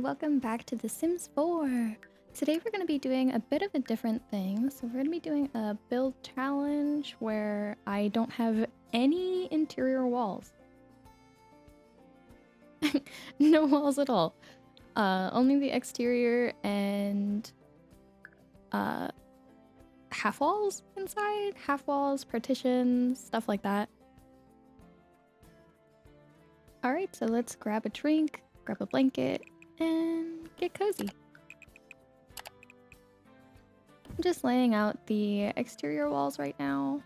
welcome back to The Sims 4. Today we're going to be doing a bit of a different thing. So we're going to be doing a build challenge where I don't have any interior walls. No walls at all. Only the exterior and half walls inside, half walls, partitions, stuff like that. Alright, so let's grab a drink, grab a blanket, and get cozy. I'm just laying out the exterior walls right now.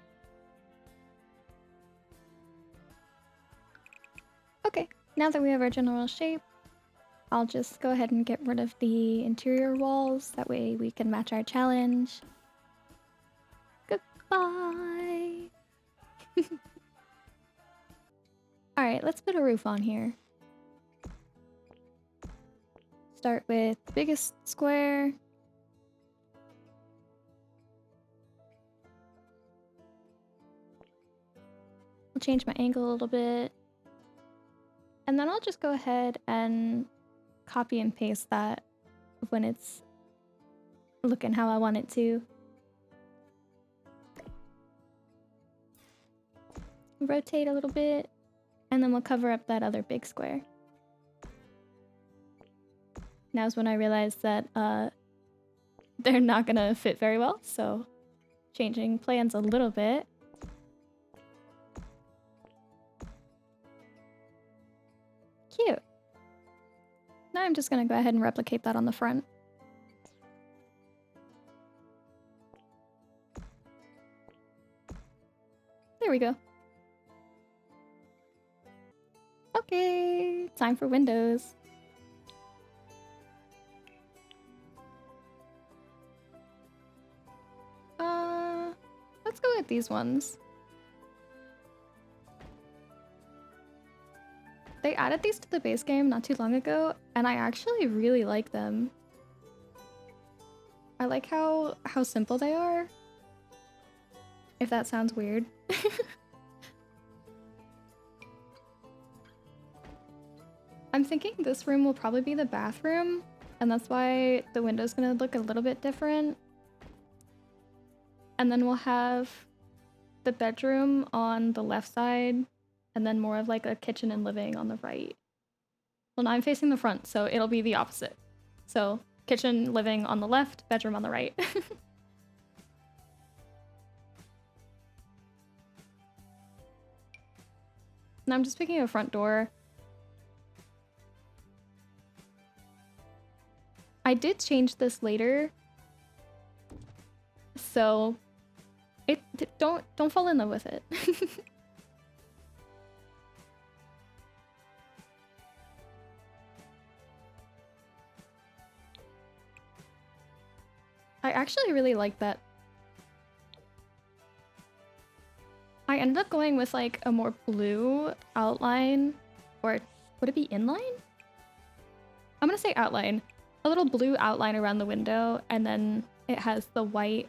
Okay, now that we have our general shape, I'll just go ahead and get rid of the interior walls. That way we can match our challenge. Goodbye! Alright, let's put a roof on here. Start with the biggest square. I'll change my angle a little bit. And then I'll just go ahead and copy and paste that when it's looking how I want it to. Rotate a little bit, and then we'll cover up that other big square. Now's when I realized that they're not gonna fit very well, so changing plans a little bit. Cute. Now I'm just gonna go ahead and replicate that on the front. There we go. Okay, time for windows. Let's go with these ones. They added these to the base game not too long ago, and I actually really like them. I like how simple they are. If that sounds weird. I'm thinking this room will probably be the bathroom, and that's why the window's gonna look a little bit different. And then we'll have the bedroom on the left side, and then more of like a kitchen and living on the right. Well, now I'm facing the front, so it'll be the opposite. So kitchen, living on the left, bedroom on the right. Now I'm just picking a front door. I did change this later, so don't fall in love with it. I actually really like that. I ended up going with like a more blue outline, or would it be inline? I'm gonna say outline. A little blue outline around the window, and then it has the white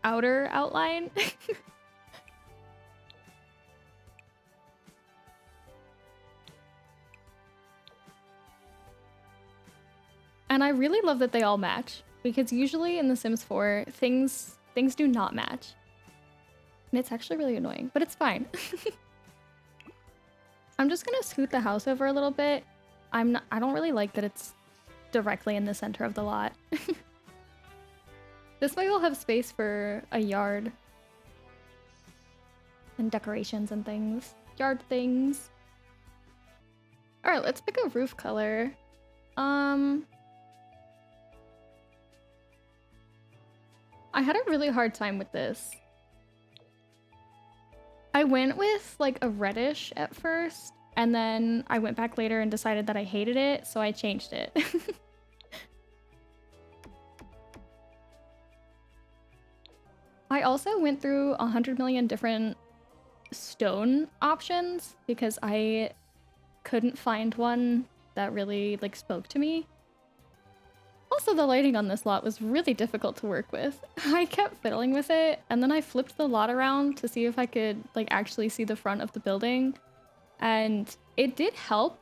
outer outline. And I really love that they all match, because usually in The Sims 4, things do not match. And it's actually really annoying, but it's fine. I'm just gonna scoot the house over a little bit. I don't really like that it's directly in the center of the lot. This way we'll have space for a yard. And decorations and things. Yard things. Alright, let's pick a roof color. I had a really hard time with this. I went with like a reddish at first, and then I went back later and decided that I hated it, so I changed it. I also went through 100 million different stone options because I couldn't find one that really like spoke to me. Also, the lighting on this lot was really difficult to work with. I kept fiddling with it, and then I flipped the lot around to see if I could like actually see the front of the building, and it did help,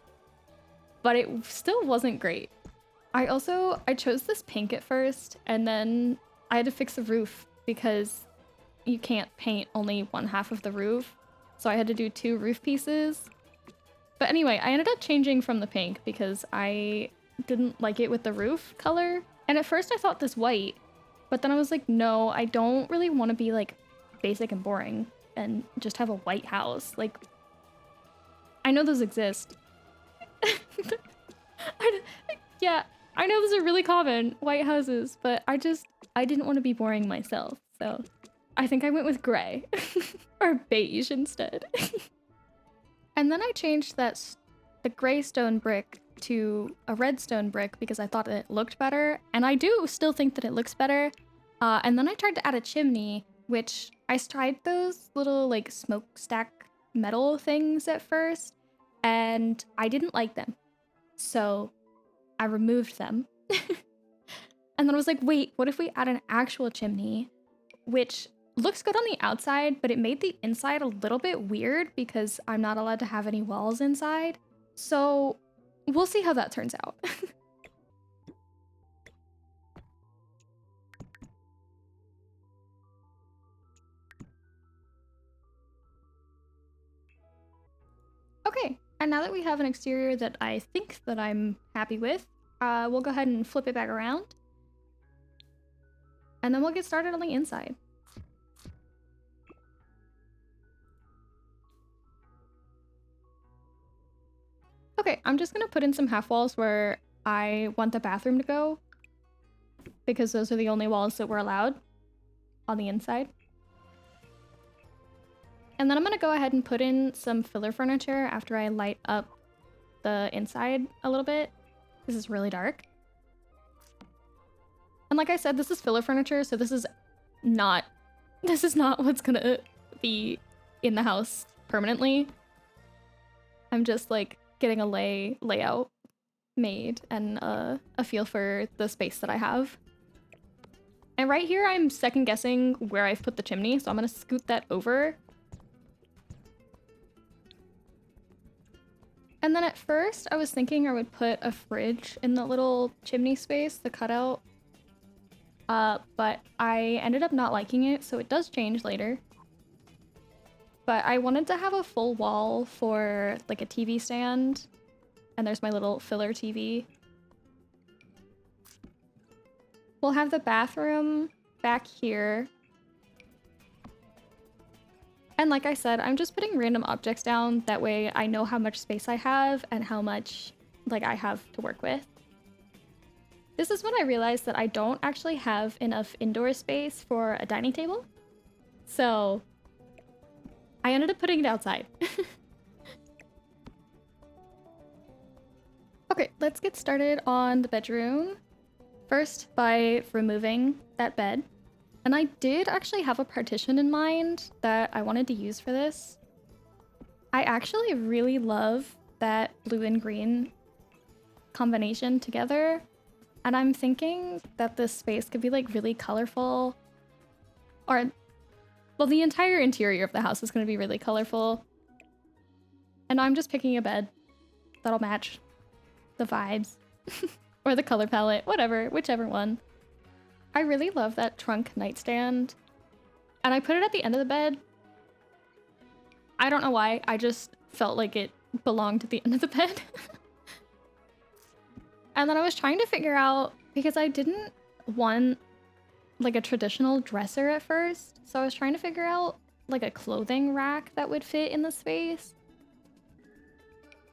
but it still wasn't great. I chose this pink at first, and then I had to fix the roof because you can't paint only one half of the roof. So I had to do 2 roof pieces. But anyway, I ended up changing from the pink because I didn't like it with the roof color. And at first I thought this white, but then I was like, no, I don't really want to be like basic and boring and just have a white house. Like, I know those exist. Yeah, I know those are really common, white houses, but I didn't want to be boring myself. So I think I went with gray or beige instead. And then I changed the gray stone brick to a red stone brick because I thought it looked better. And I do still think that it looks better. And then I tried to add a chimney, which I tried those little like smokestack metal things at first, and I didn't like them. So I removed them. And then I was like, wait, what if we add an actual chimney, which looks good on the outside, but it made the inside a little bit weird because I'm not allowed to have any walls inside. So we'll see how that turns out. Okay, and now that we have an exterior that I think that I'm happy with, we'll go ahead and flip it back around. And then we'll get started on the inside. Okay, I'm just gonna put in some half walls where I want the bathroom to go, because those are the only walls that we're allowed on the inside. And then I'm gonna go ahead and put in some filler furniture after I light up the inside a little bit. This is really dark. And like I said, this is filler furniture, so this is not what's gonna be in the house permanently. I'm just like getting a layout made and a feel for the space that I have. And right here, I'm second guessing where I've put the chimney, so I'm gonna scoot that over. And then at first, I was thinking I would put a fridge in the little chimney space, the cutout. But I ended up not liking it, so it does change later. But I wanted to have a full wall for like a TV stand. And there's my little filler TV. We'll have the bathroom back here. And like I said, I'm just putting random objects down. That way I know how much space I have and how much like I have to work with. This is when I realized that I don't actually have enough indoor space for a dining table. So I ended up putting it outside. Okay, let's get started on the bedroom. First, by removing that bed. And I did actually have a partition in mind that I wanted to use for this. I actually really love that blue and green combination together. And I'm thinking that this space could be like really colorful. Or, well, the entire interior of the house is going to be really colorful. And I'm just picking a bed that'll match the vibes. Or the color palette, whatever, whichever one. I really love that trunk nightstand. And I put it at the end of the bed. I don't know why, I just felt like it belonged at the end of the bed. And then I was trying to figure out, because I didn't want like a traditional dresser at first. So I was trying to figure out like a clothing rack that would fit in the space.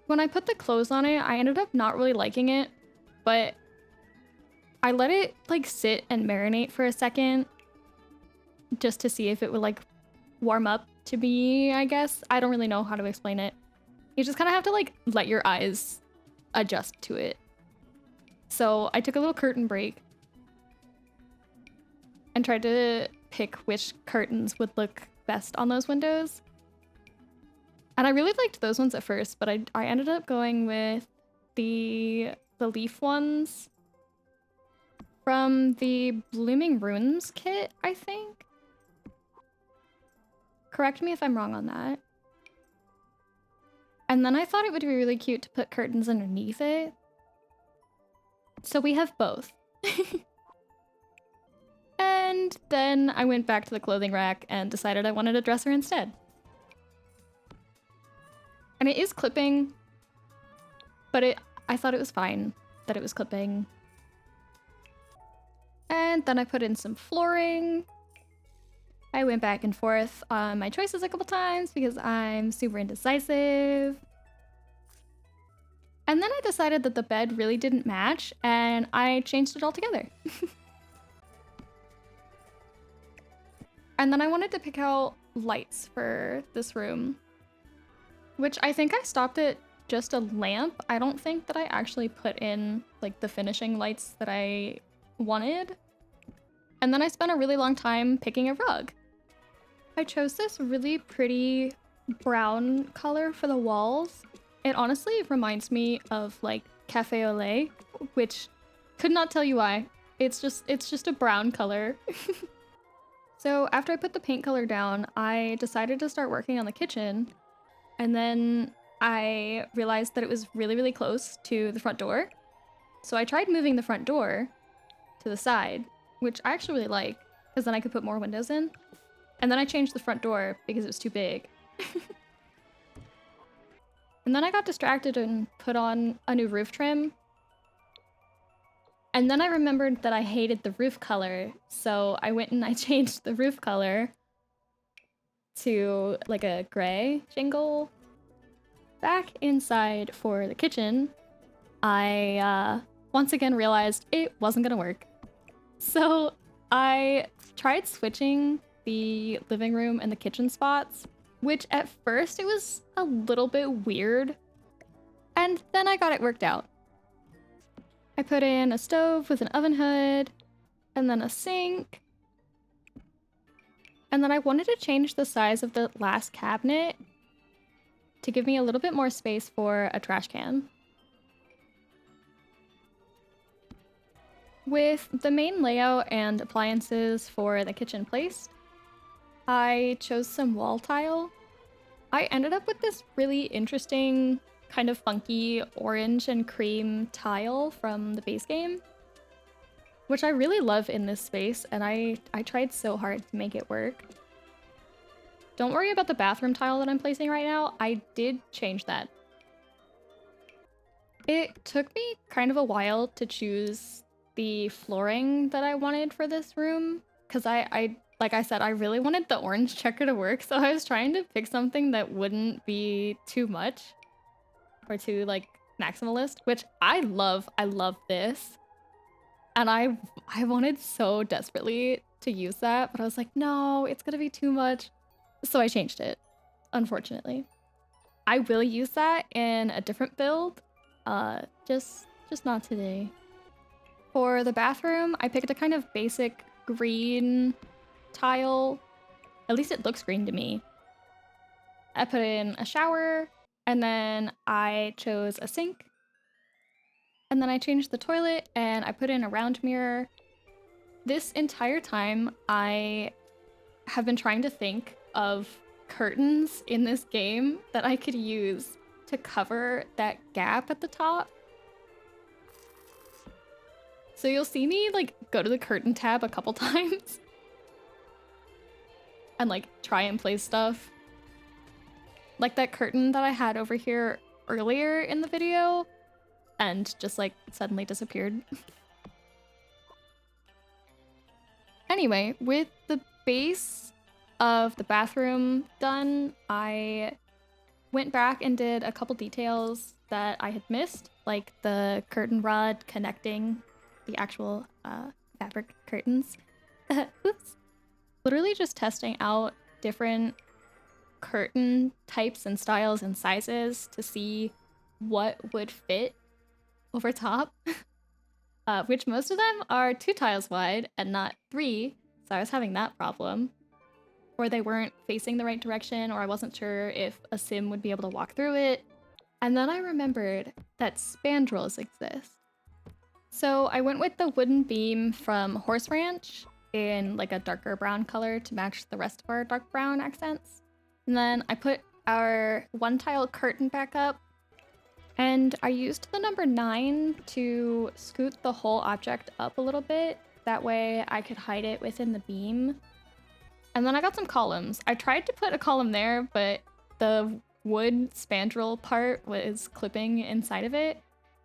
When I put the clothes on it, I ended up not really liking it, but I let it like sit and marinate for a second just to see if it would like warm up to me, I guess. I don't really know how to explain it. You just kind of have to like let your eyes adjust to it. So I took a little curtain break and tried to pick which curtains would look best on those windows. And I really liked those ones at first, but I ended up going with the leaf ones from the Blooming Runes kit, I think. Correct me if I'm wrong on that. And then I thought it would be really cute to put curtains underneath it. So we have both. And then I went back to the clothing rack and decided I wanted a dresser instead. And it is clipping, but I thought it was fine that it was clipping. And then I put in some flooring. I went back and forth on my choices a couple times because I'm super indecisive. And then I decided that the bed really didn't match and I changed it all together. And then I wanted to pick out lights for this room, which I think I stopped at just a lamp. I don't think that I actually put in like the finishing lights that I wanted. And then I spent a really long time picking a rug. I chose this really pretty brown color for the walls. It honestly reminds me of like cafe au lait, which could not tell you why. It's just a brown color. So after I put the paint color down, I decided to start working on the kitchen. And then I realized that it was really, really close to the front door. So I tried moving the front door to the side, which I actually really like, because then I could put more windows in. And then I changed the front door because it was too big. And then I got distracted and put on a new roof trim. And then I remembered that I hated the roof color, so I went and I changed the roof color to like a gray jingle. Back inside for the kitchen, I once again realized it wasn't gonna work. So I tried switching the living room and the kitchen spots, which at first it was a little bit weird, and then I got it worked out. I put in a stove with an oven hood, and then a sink. And then I wanted to change the size of the last cabinet to give me a little bit more space for a trash can. With the main layout and appliances for the kitchen placed, I chose some wall tile. I ended up with this really interesting, kind of funky orange and cream tile from the base game, which I really love in this space, and I tried so hard to make it work. Don't worry about the bathroom tile that I'm placing right now. I did change that. It took me kind of a while to choose the flooring that I wanted for this room, because I like I said, I really wanted the orange checker to work, so I was trying to pick something that wouldn't be too much or too like maximalist, which I love. I love this. And I wanted so desperately to use that, but I was like, no, it's gonna be too much. So I changed it, unfortunately. I will use that in a different build, just not today. For the bathroom, I picked a kind of basic green tile. At least it looks green to me. I put in a shower, and then I chose a sink. And then I changed the toilet, and I put in a round mirror. This entire time, I have been trying to think of curtains in this game that I could use to cover that gap at the top. So you'll see me like go to the curtain tab a couple times and like try and place stuff. Like that curtain that I had over here earlier in the video and just like suddenly disappeared. Anyway, with the base of the bathroom done, I went back and did a couple details that I had missed, like the curtain rod connecting the actual fabric curtains. Oops. Literally just testing out different curtain types and styles and sizes to see what would fit over top. Which most of them are 2 tiles wide and not 3, so I was having that problem. Or they weren't facing the right direction, or I wasn't sure if a sim would be able to walk through it. And then I remembered that spandrels exist. So I went with the wooden beam from Horse Ranch in like a darker brown color to match the rest of our dark brown accents. And then I put our one tile curtain back up, and I used the number 9 to scoot the whole object up a little bit. That way I could hide it within the beam. And then I got some columns. I tried to put a column there, but the wood spandrel part was clipping inside of it.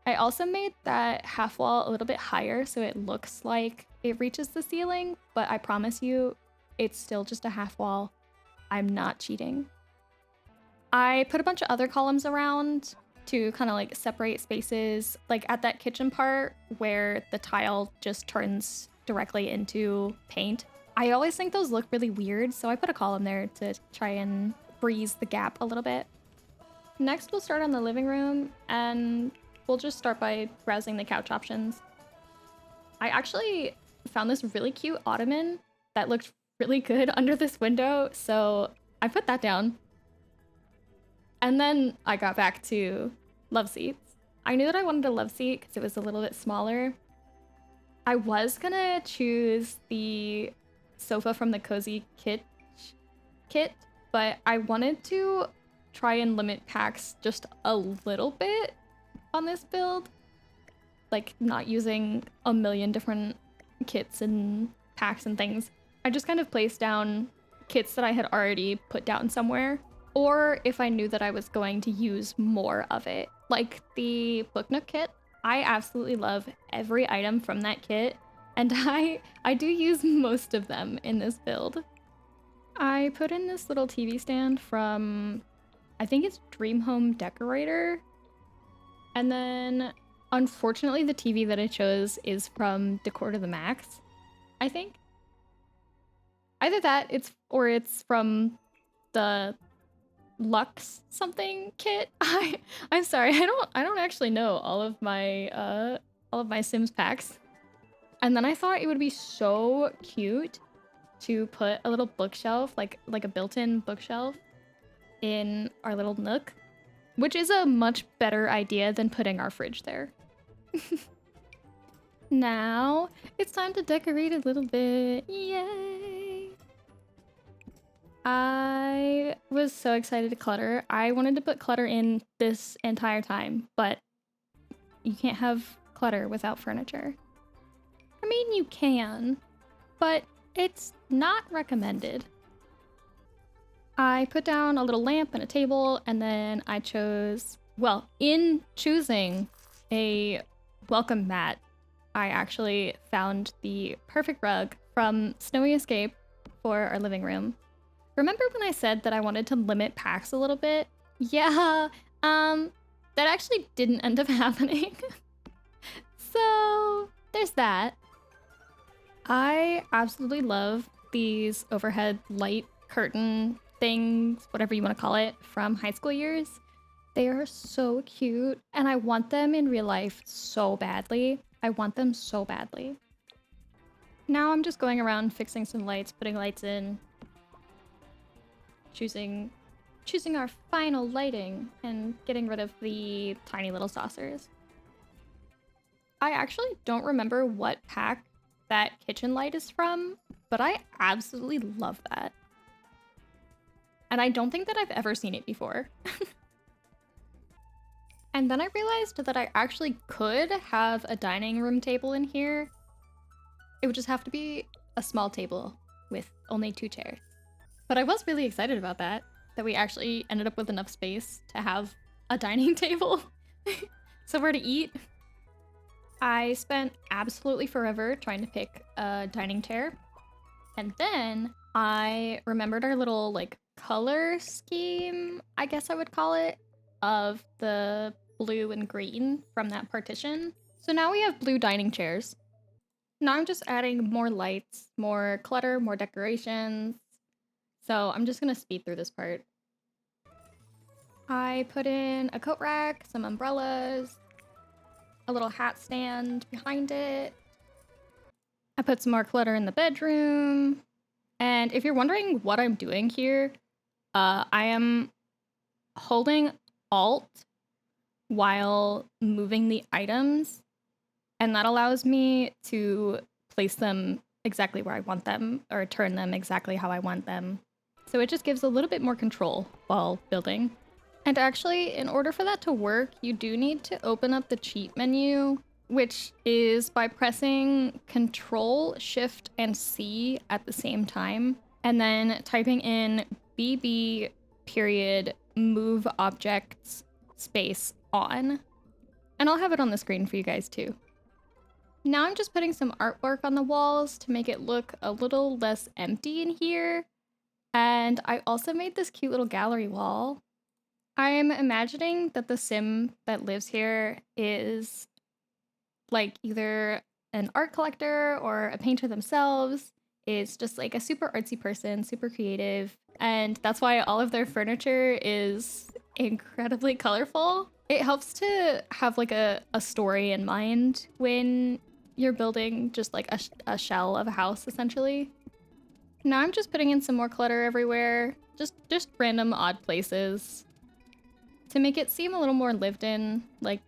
I also made that half wall a little bit higher so it looks like it reaches the ceiling, but I promise you, it's still just a half wall. I'm not cheating. I put a bunch of other columns around to kind of like separate spaces, like at that kitchen part where the tile just turns directly into paint. I always think those look really weird, so I put a column there to try and breeze the gap a little bit. Next, we'll start on the living room, and we'll just start by browsing the couch options. I actually found this really cute ottoman that looked really good under this window, so I put that down. And then I got back to love seats. I knew that I wanted a love seat because it was a little bit smaller. I was gonna choose the sofa from the Cozy kit, but I wanted to try and limit packs just a little bit on this build. Like, not using a million different kits and packs and things. I just kind of placed down kits that I had already put down somewhere, or if I knew that I was going to use more of it. Like the Book Nook kit, I absolutely love every item from that kit, and I do use most of them in this build. I put in this little TV stand from, I think it's Dream Home Decorator, and then unfortunately the TV that I chose is from Decor to the Max, I think. Either that, it's from the Lux something kit. I'm sorry, I don't actually know all of my Sims packs. And then I thought it would be so cute to put a little bookshelf, like a built-in bookshelf, in our little nook, which is a much better idea than putting our fridge there. Now it's time to decorate a little bit. Yay! I was so excited to clutter. I wanted to put clutter in this entire time, but you can't have clutter without furniture. I mean, you can, but it's not recommended. I put down a little lamp and a table, and then I chose, well, in choosing a welcome mat, I actually found the perfect rug from Snowy Escape for our living room. Remember when I said that I wanted to limit packs a little bit? Yeah, that actually didn't end up happening. So there's that. I absolutely love these overhead light curtain things, whatever you want to call it, from high school years. They are so cute, and I want them in real life so badly. I want them so badly. Now I'm just going around fixing some lights, putting lights in, choosing our final lighting, and getting rid of the tiny little saucers. I actually don't remember what pack that kitchen light is from, but I absolutely love that. And I don't think that I've ever seen it before. And then I realized that I actually could have a dining room table in here. It would just have to be a small table with only 2 chairs. But I was really excited about that we actually ended up with enough space to have a dining table. Somewhere to eat. I spent absolutely forever trying to pick a dining chair. And then I remembered our little like color scheme, I guess I would call it, of the blue and green from that partition. So now we have blue dining chairs. Now I'm just adding more lights, more clutter, more decorations. So I'm just gonna speed through this part. I put in a coat rack, some umbrellas, a little hat stand behind it. I put some more clutter in the bedroom. And if you're wondering what I'm doing here, I am holding Alt while moving the items, and that allows me to place them exactly where I want them, or turn them exactly how I want them. So it just gives a little bit more control while building. And actually, in order for that to work, you do need to open up the cheat menu, which is by pressing Control, Shift, and C at the same time, and then typing in BB period move objects space on. And I'll have it on the screen for you guys too. Now I'm just putting some artwork on the walls to make it look a little less empty in here. And I also made this cute little gallery wall. I'm imagining that the sim that lives here is like either an art collector or a painter themselves, is just like a super artsy person, super creative. And that's why all of their furniture is incredibly colorful. It helps to have like a story in mind when you're building just like a shell of a house, essentially. Now I'm just putting in some more clutter everywhere, just random odd places to make it seem a little more lived in, like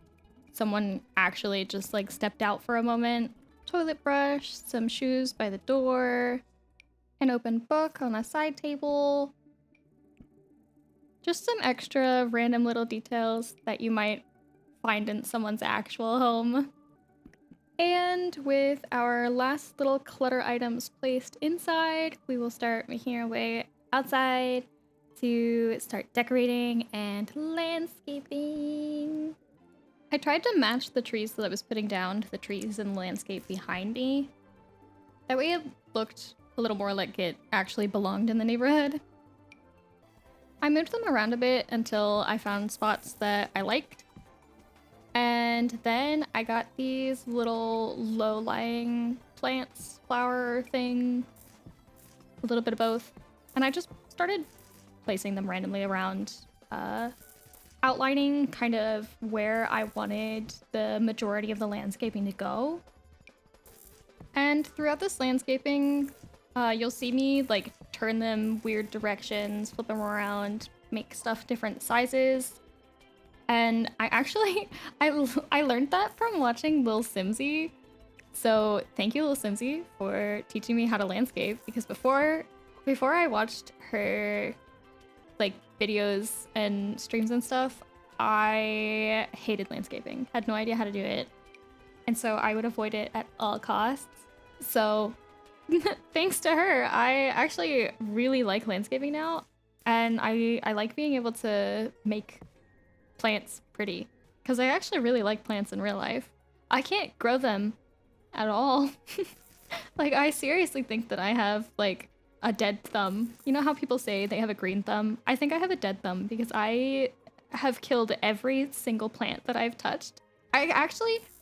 someone actually just like stepped out for a moment. Toilet brush, some shoes by the door, an open book on a side table. Just some extra random little details that you might find in someone's actual home. And with our last little clutter items placed inside, we will start making our way outside to start decorating and landscaping. I tried to match the trees that I was putting down to the trees and landscape behind me. That way it looked a little more like it actually belonged in the neighborhood. I moved them around a bit until I found spots that I liked. And then I got these little low-lying plants, flower thing, a little bit of both. And I just started placing them randomly around, outlining kind of where I wanted the majority of the landscaping to go. And throughout this landscaping, you'll see me like turn them weird directions, flip them around, make stuff different sizes. And I actually, I learned that from watching lilsimsie. So thank you, lilsimsie, for teaching me how to landscape, because before I watched her like videos and streams and stuff, I hated landscaping, had no idea how to do it. And so I would avoid it at all costs. So thanks to her, I actually really like landscaping now. And I like being able to make plants pretty, because I actually really like plants in real life. I can't grow them at all. Like, I seriously think that I have like a dead thumb. You know how people say they have a green thumb? I think I have a dead thumb because I have killed every single plant that I've touched.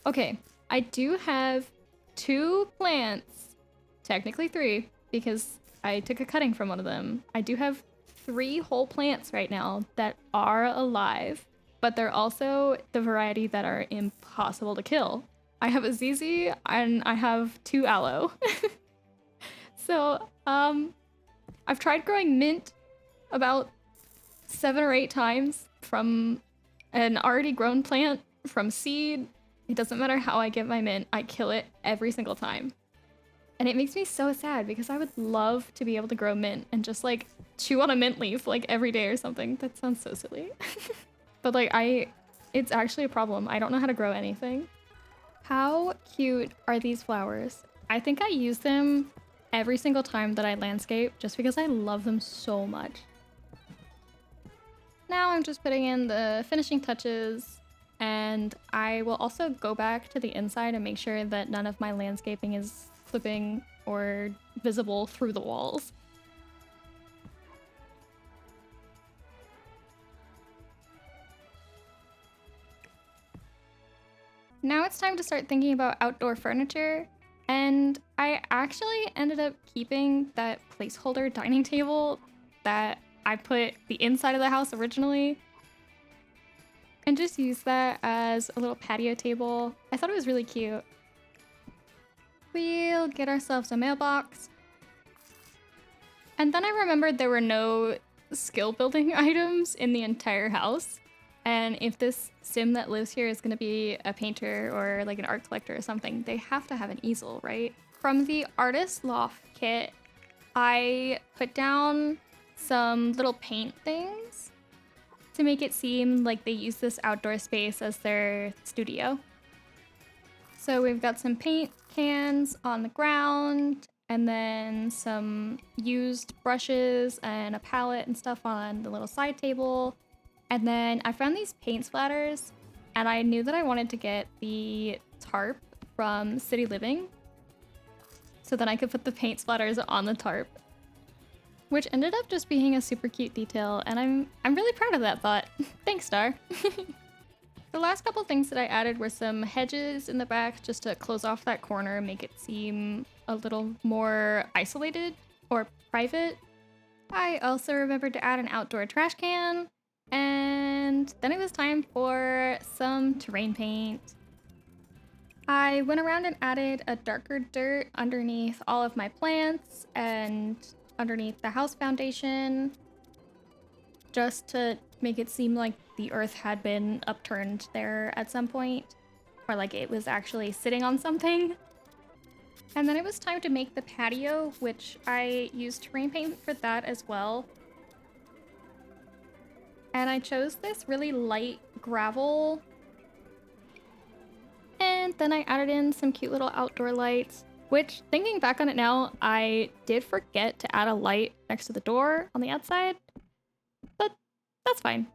Okay, I do have 2 plants, technically 3, because I took a cutting from one of them. I do have 3 whole plants right now that are alive, but they're also the variety that are impossible to kill. I have a ZZ and I have 2 aloe. So, I've tried growing mint about 7 or 8 times from an already grown plant, from seed. It doesn't matter how I get my mint, I kill it every single time. And it makes me so sad because I would love to be able to grow mint and just like chew on a mint leaf like every day or something. That sounds so silly. But like it's actually a problem. I don't know how to grow anything. How cute are these flowers? I think I use them every single time that I landscape just because I love them so much. Now I'm just putting in the finishing touches, and I will also go back to the inside and make sure that none of my landscaping is flipping or visible through the walls. Now it's time to start thinking about outdoor furniture, and I actually ended up keeping that placeholder dining table that I put the inside of the house originally, and just use that as a little patio table. I thought it was really cute. We'll get ourselves a mailbox. And then I remembered there were no skill building items in the entire house. And if this sim that lives here is going to be a painter or like an art collector or something, they have to have an easel, right? From the artist loft kit, I put down some little paint things to make it seem like they use this outdoor space as their studio. So we've got some paint cans on the ground, and then some used brushes and a palette and stuff on the little side table. And then I found these paint splatters, and I knew that I wanted to get the tarp from City Living, so then I could put the paint splatters on the tarp, which ended up just being a super cute detail, and I'm really proud of that thought. Thanks, Star. The last couple things that I added were some hedges in the back just to close off that corner, make it seem a little more isolated or private. I also remembered to add an outdoor trash can, and then it was time for some terrain paint. I went around and added a darker dirt underneath all of my plants and underneath the house foundation, just to make it seem like the earth had been upturned there at some point, or like it was actually sitting on something. And then it was time to make the patio, which I used terrain paint for that as well. And I chose this really light gravel. And then I added in some cute little outdoor lights, which, thinking back on it now, I did forget to add a light next to the door on the outside, but that's fine.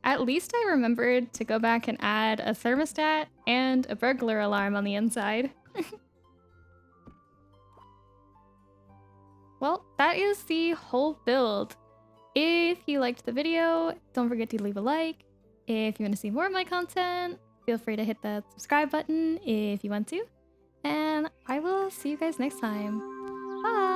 At least I remembered to go back and add a thermostat and a burglar alarm on the inside. Well, that is the whole build. If you liked the video, don't forget to leave a like. If you want to see more of my content, feel free to hit that subscribe button if you want to. And I will see you guys next time. Bye!